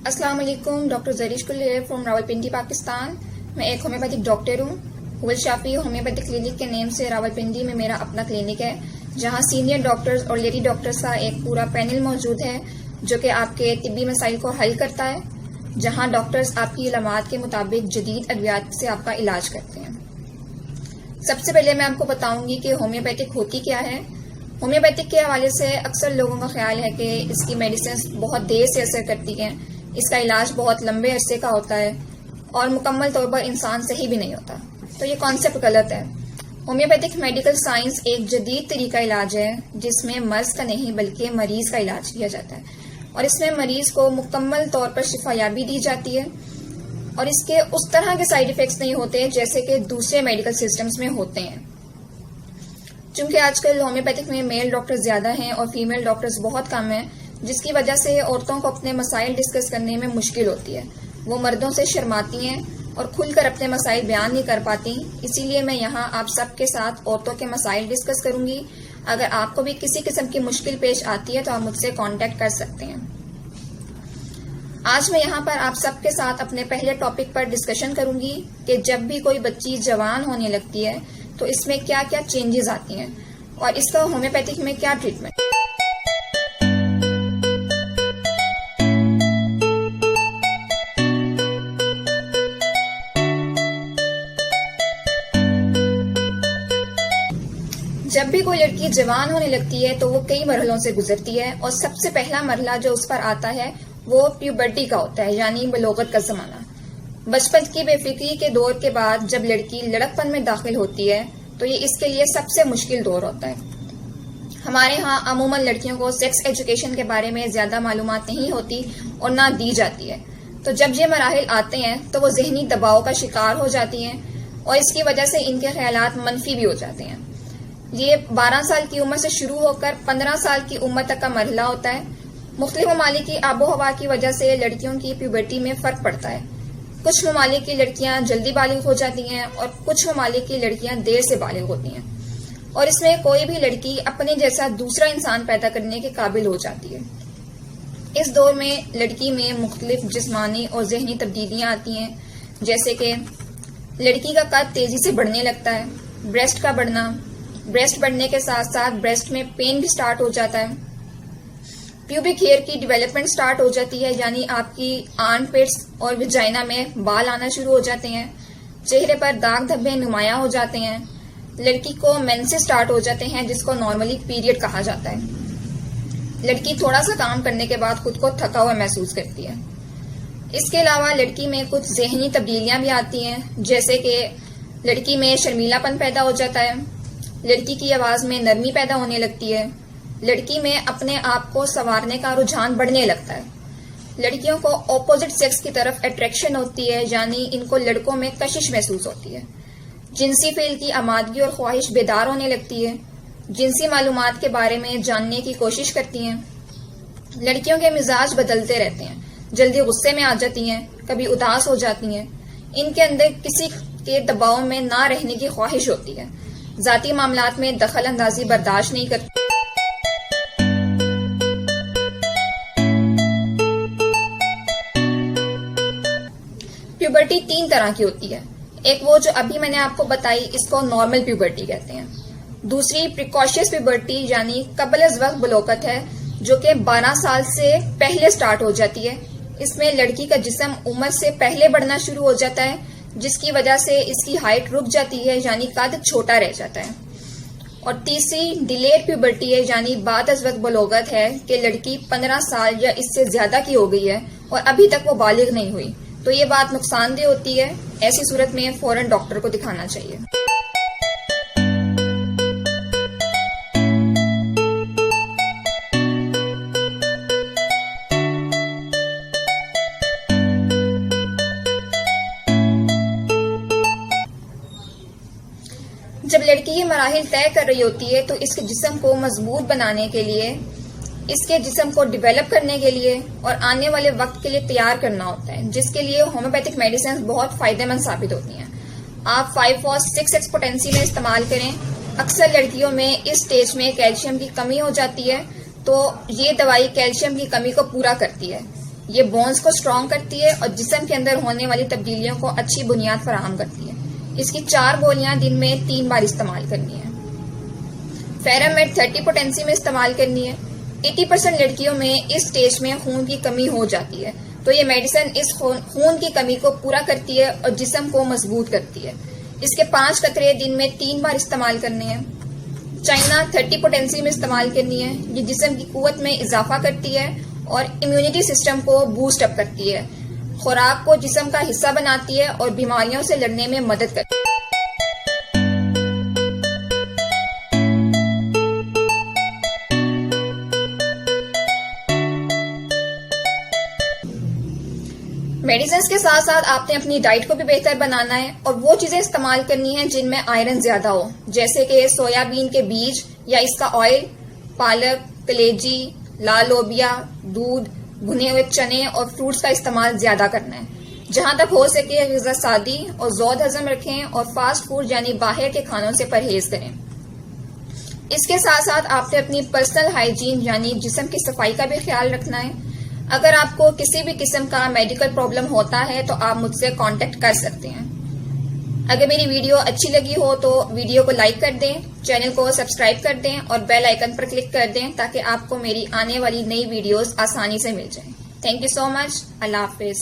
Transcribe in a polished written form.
अस्सलाम वालेकुम, डॉक्टर जरीश कुल फ्रॉम रावलपिंडी पाकिस्तान। मैं एक होम्योपैथिक डॉक्टर हूँ। हुबल शाफी होम्योपैथिक क्लिनिक के नेम से रावलपिंडी में मेरा अपना क्लिनिक है, जहाँ सीनियर डॉक्टर्स और लेडी डॉक्टर्स का एक पूरा पैनल मौजूद है जो कि आपके तिब्बी मसाइल को हल करता है, जहाँ डॉक्टर्स आपकी इलामात के मुताबिक जदीद अद्वियात से आपका इलाज करते हैं। सबसे पहले मैं आपको बताऊंगी कि होम्योपैथिक होती क्या है। होम्योपैथिक के हवाले से अक्सर लोगों का ख्याल है कि इसकी मेडिसिन बहुत देर से असर करती हैं, इसका इलाज बहुत लंबे अरसे का होता है और मुकम्मल तौर पर इंसान सही भी नहीं होता। तो ये कॉन्सेप्ट गलत है। होम्योपैथिक मेडिकल साइंस एक जदीद तरीका इलाज है जिसमें मर्ज का नहीं बल्कि मरीज का इलाज किया जाता है और इसमें मरीज को मुकम्मल तौर पर शिफायाबी दी जाती है और इसके उस तरह के साइड इफेक्ट्स नहीं होते जैसे कि दूसरे मेडिकल सिस्टम्स में होते हैं। चूंकि आजकल होम्योपैथिक में मेल डॉक्टर्स ज्यादा हैं और फीमेल डॉक्टर्स बहुत कम हैं, जिसकी वजह से औरतों को अपने मसाइल डिस्कस करने में मुश्किल होती है। वो मर्दों से शर्माती हैं और खुलकर अपने मसाइल बयान नहीं कर पाती। इसीलिए मैं यहाँ आप सबके साथ औरतों के मसाइल डिस्कस करूंगी। अगर आपको भी किसी किस्म की मुश्किल पेश आती है तो आप मुझसे कांटेक्ट कर सकते हैं। आज मैं यहाँ पर आप सबके साथ अपने पहले टॉपिक पर डिस्कशन करूंगी कि जब भी कोई बच्ची जवान होने लगती है तो इसमें क्या क्या चेंजेस आती हैं और इसका होम्योपैथिक में क्या ट्रीटमेंट। जब भी कोई लड़की जवान होने लगती है तो वो कई मरहलों से गुजरती है और सबसे पहला मरहला जो उस पर आता है वो प्यूबर्टी का होता है, यानी बलोगत का जमाना। बचपन की बेफिक्री के दौर के बाद जब लड़की लड़कपन में दाखिल होती है तो ये इसके लिए सबसे मुश्किल दौर होता है। हमारे यहाँ अमूमन लड़कियों को सेक्स एजुकेशन के बारे में ज्यादा मालूमात नहीं होती और ना दी जाती है। तो जब ये मराहिल आते हैं तो वो जहनी दबाव का शिकार हो जाती हैं और इसकी वजह से इनके ख्यालात मनफी भी हो जाते हैं। ये 12 साल की उम्र से शुरू होकर 15 साल की उम्र तक का मरहला होता है। मुख्तलिफ ममालिक की आबो हवा की वजह से लड़कियों की प्यूबर्टी में फर्क पड़ता है। कुछ ममालिक की लड़कियां जल्दी बालिग हो जाती हैं और कुछ ममालिक की लड़कियां देर से बालिग होती हैं और इसमें कोई भी लड़की अपने जैसा दूसरा इंसान पैदा करने के काबिल हो जाती है। इस दौर में लड़की में मुख्तलिफ जिस्मानी और जहनी तब्दीलियां आती हैं, जैसे कि लड़की का कद तेजी से बढ़ने लगता है, ब्रेस्ट का बढ़ना, ब्रेस्ट बढ़ने के साथ साथ ब्रेस्ट में पेन भी स्टार्ट हो जाता है, प्यूबिक हेयर की डेवलपमेंट स्टार्ट हो जाती है, यानी आपकी आर्मपिट्स और विजाइना में बाल आना शुरू हो जाते हैं, चेहरे पर दाग धब्बे नुमाया हो जाते हैं, लड़की को मेंसेस स्टार्ट हो जाते हैं जिसको नॉर्मली पीरियड कहा जाता है। लड़की थोड़ा सा काम करने के बाद खुद को थका हुआ महसूस करती है। इसके अलावा लड़की में कुछ जहनी तब्दीलियां भी आती हैं, जैसे कि लड़की में शर्मीलापन पैदा हो जाता है, लड़की की आवाज में नरमी पैदा होने लगती है, लड़की में अपने आप को संवारने का रुझान बढ़ने लगता है, लड़कियों को ऑपोजिट सेक्स की तरफ अट्रैक्शन होती है, यानी इनको लड़कों में कशिश महसूस होती है, जिनसी फेल की आमादगी और ख्वाहिश बेदार होने लगती है, जिनसी मालूमात के बारे में जानने की कोशिश करती हैं। लड़कियों के मिजाज बदलते रहते हैं, जल्दी गुस्से में आ जाती हैं, कभी उदास हो जाती हैं, इनके अंदर किसी के दबाव में ना रहने की ख्वाहिश होती है, जाती मामलात में दखल अंदाजी बर्दाश्त नहीं करती। प्यूबर्टी 3 तरह की होती है। एक वो जो अभी मैंने आपको बताई, इसको नॉर्मल प्यूबर्टी कहते हैं। दूसरी प्रिकॉशियस प्यूबर्टी यानी कबल अज़ वक्त बलोगत है, जो कि 12 साल से पहले स्टार्ट हो जाती है। इसमें लड़की का जिस्म उम्र से पहले बढ़ना शुरू हो जाता है, जिसकी वजह से इसकी हाइट रुक जाती है, यानी कद छोटा रह जाता है। और तीसरी डिलेड प्यूबर्टी है, यानी बाद अज़ वक्त बलोगत है कि लड़की 15 साल या इससे ज्यादा की हो गई है और अभी तक वो बालिग नहीं हुई, तो ये बात नुकसानदेह होती है। ऐसी सूरत में फौरन डॉक्टर को दिखाना चाहिए। जब लड़की ये मराहिल तय कर रही होती है तो इसके जिस्म को मजबूत बनाने के लिए, इसके जिस्म को डेवलप करने के लिए और आने वाले वक्त के लिए तैयार करना होता है, जिसके लिए होम्योपैथिक मेडिसिन बहुत फायदेमंद साबित होती हैं। आप 5-6x पोटेंसी में इस्तेमाल करें। अक्सर लड़कियों में इस स्टेज में कैल्शियम की कमी हो जाती है, तो ये दवाई कैल्शियम की कमी को पूरा करती है। ये बोन्स को स्ट्रॉन्ग करती है और जिस्म के अंदर होने वाली तब्दीलियों को अच्छी बुनियाद फराहम करती है। इसकी 4 गोलियां दिन में 3 बार इस्तेमाल करनी है। फेरामेड 30 पोटेंसी में इस्तेमाल करनी है। 80% लड़कियों में इस स्टेज में खून की कमी हो जाती है, तो ये मेडिसिन इस खून की कमी को पूरा करती है और जिस्म को मजबूत करती है। इसके 5 कतरे दिन में 3 बार इस्तेमाल करने हैं। चाइना 30 पोटेंसी में इस्तेमाल करनी है। ये जिस्म की कुव्वत में इजाफा करती है और इम्यूनिटी सिस्टम को बूस्ट अप करती है, खुराक को जिस्म का हिस्सा बनाती है और बीमारियों से लड़ने में मदद करती है। मेडिसिन के साथ साथ आपने अपनी डाइट को भी बेहतर बनाना है और वो चीजें इस्तेमाल करनी है जिनमें आयरन ज्यादा हो, जैसे कि सोयाबीन के बीज या इसका ऑयल, पालक, कलेजी, लाल लोबिया, दूध, भुने हुए चने और फ्रूट्स का इस्तेमाल ज्यादा करना है। जहां तक हो सके ग़िज़ा सादी और ज़ौद हजम रखें और फास्ट फूड यानी बाहर के खानों से परहेज करें। इसके साथ साथ आपने अपनी पर्सनल हाइजीन यानी जिस्म की सफाई का भी ख्याल रखना है। अगर आपको किसी भी किस्म का मेडिकल प्रॉब्लम होता है तो आप मुझसे कांटेक्ट कर सकते हैं। अगर मेरी वीडियो अच्छी लगी हो तो वीडियो को लाइक कर दें, चैनल को सब्सक्राइब कर दें और बेल आइकन पर क्लिक कर दें ताकि आपको मेरी आने वाली नई वीडियोस आसानी से मिल जाएं। Thank you so much. Allah Hafiz.